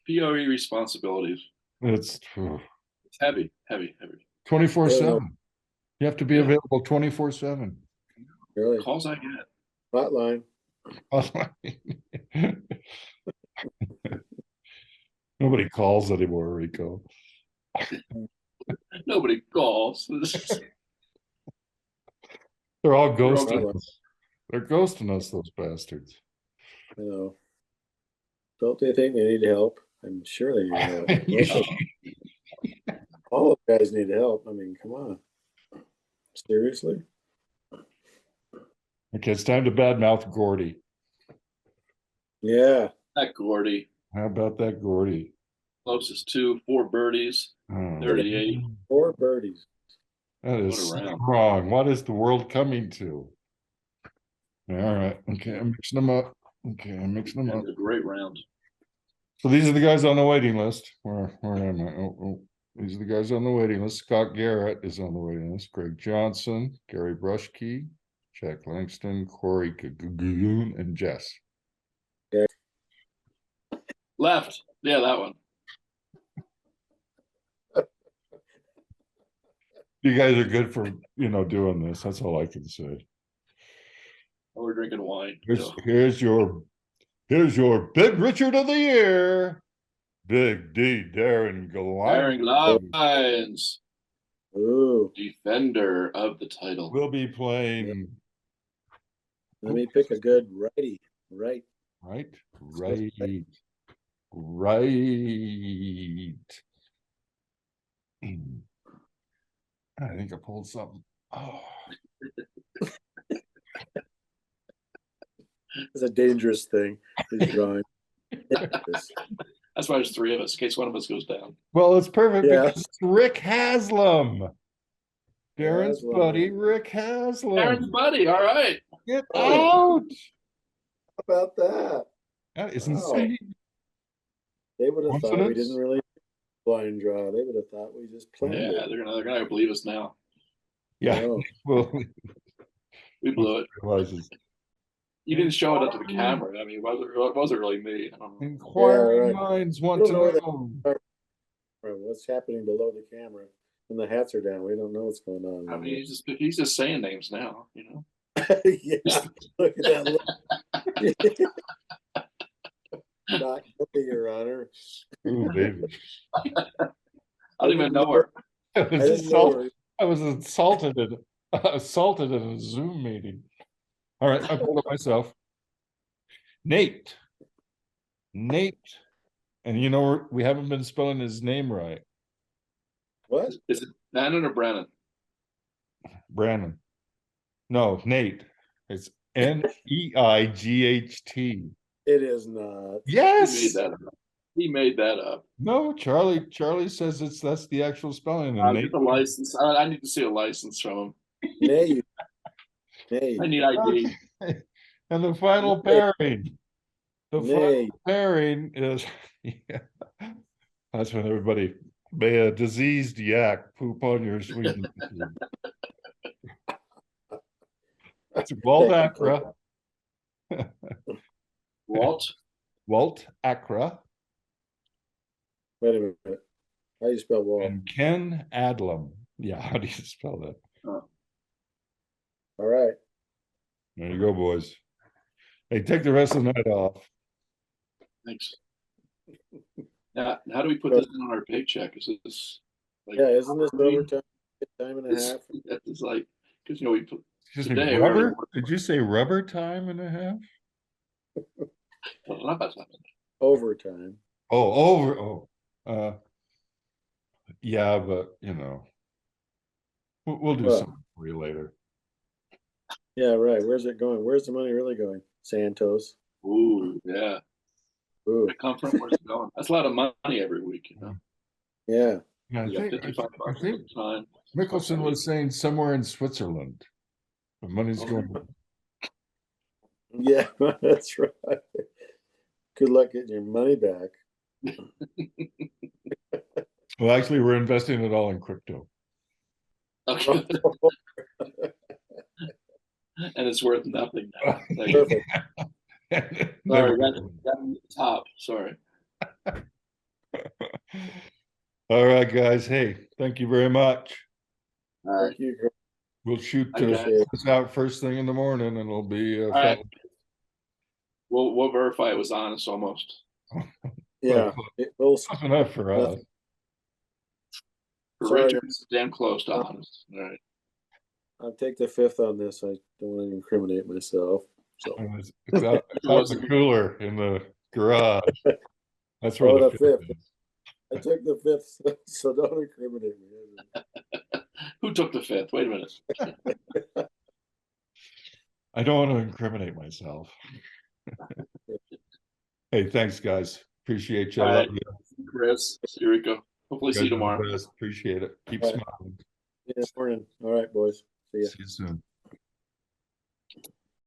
PRE responsibilities. It's It's heavy, heavy, heavy. 24/7. You have to be Yeah. available 24/7. Really? Calls I get. Hotline. Nobody calls anymore, Rico. Nobody calls. They're all They're all ghosting us. They're ghosting us, those bastards. You know. Don't they think they need help? I'm sure they need help. All of the guys need help. I mean, come on. Seriously? Okay, it's time to badmouth Gordy. Yeah. That Gordy. How about that Gordy? Closest to 4 birdies, 38. 4 birdies. That is What a round. wrong. What is the world coming to? All right. Okay, I'm mixing them up. Okay, I'm mixing them up. A great round. So these are the guys on the waiting list. Where am I? Oh, these are the guys on the waiting list. Scott Garrett is on the waiting list. Greg Johnson, Gary Brushkey, Jack Langston, Corey Gagoon, and Jess. Okay. Left. Yeah, that one. You guys are good for doing this. That's all I can say. We're drinking wine. Here's your Big Richard of the year, Big D Darren Darren Lyons. Ooh. Defender of the title. We'll be playing. Let me pick a good righty. Right. I think I pulled something. Oh. It's a dangerous thing. He's drawing. That's why there's 3 of us, in case one of us goes down. Well, it's perfect because it's Rick Haslam. Darren's Haslam. buddy, Rick Haslam. Darren's buddy, all right. Get out. How about that? That is insane. They would have thought we didn't really blind draw. They would have thought we just played. Yeah, they're gonna believe us now. Yeah. No. Well, we blew it. Realizes. You didn't show it up to the camera. I mean, it wasn't really me. I don't know. Inquiring minds want to know. What's happening below the camera when the hats are down? We don't know what's going on. I mean, he's just saying names now, Yeah, look at that. Not guilty, Your Honor. Ooh, baby. I don't even know her. I was assaulted in a Zoom meeting. All right, I pulled it myself. Nate. And we haven't been spelling his name right. What? Is it Bannon or Brannon? Brannon. No, Nate. It's Neight. It is not. Yes. He made that up. No, Charlie says that's the actual spelling. I need a license. I need to see a license from him. Nate. I need ID. And the final pairing. The final pairing is that's when everybody may a diseased yak poop on your sweet. That's Walt Acra. Walt Acra. Wait a minute. How do you spell Walt? And Ken Adlam. Yeah, how do you spell that? Oh. All right. There you go, boys. Hey, take the rest of the night off. Thanks. Now, how do we put this in on our paycheck? Is this isn't this overtime? Time and a half? It's like, because we put. Excuse me, rubber? Did you say rubber time and a half? Overtime. Yeah, but we'll do something for you later. Yeah, right. Where's it going? Where's the money really going? Santos. Ooh, yeah. Ooh. Where's it come from? Where's it going? That's a lot of money every week, Yeah. Yeah, I think Mickelson was saying somewhere in Switzerland. The money's going. Yeah, that's right. Good luck getting your money back. Well, actually, we're investing it all in crypto. Okay. And it's worth nothing now. Perfect. Sorry, that's the top. Sorry. All right, guys. Hey, thank you very much. All right. Thank you. Greg. We'll shoot I got this out first thing in the morning, and it'll be All right. We'll verify it was honest almost. Yeah, we'll close enough for us. nothing. For Sorry, Richard, guys. it's damn close to honest. All right. I'll take the 5th on this. I don't want to incriminate myself. So It's out in the cooler in the garage. That's where Oh, the the 5th. is. I took the 5th, so don't incriminate me. Who took the 5th? Wait a minute. I don't want to incriminate myself. Hey, thanks, guys. Appreciate you. I All love right. you. Chris, here we go. Hopefully see you Guys are the tomorrow. best. Appreciate it. Keep All right. smiling. Yeah, morning. All right, boys. See ya. See you soon.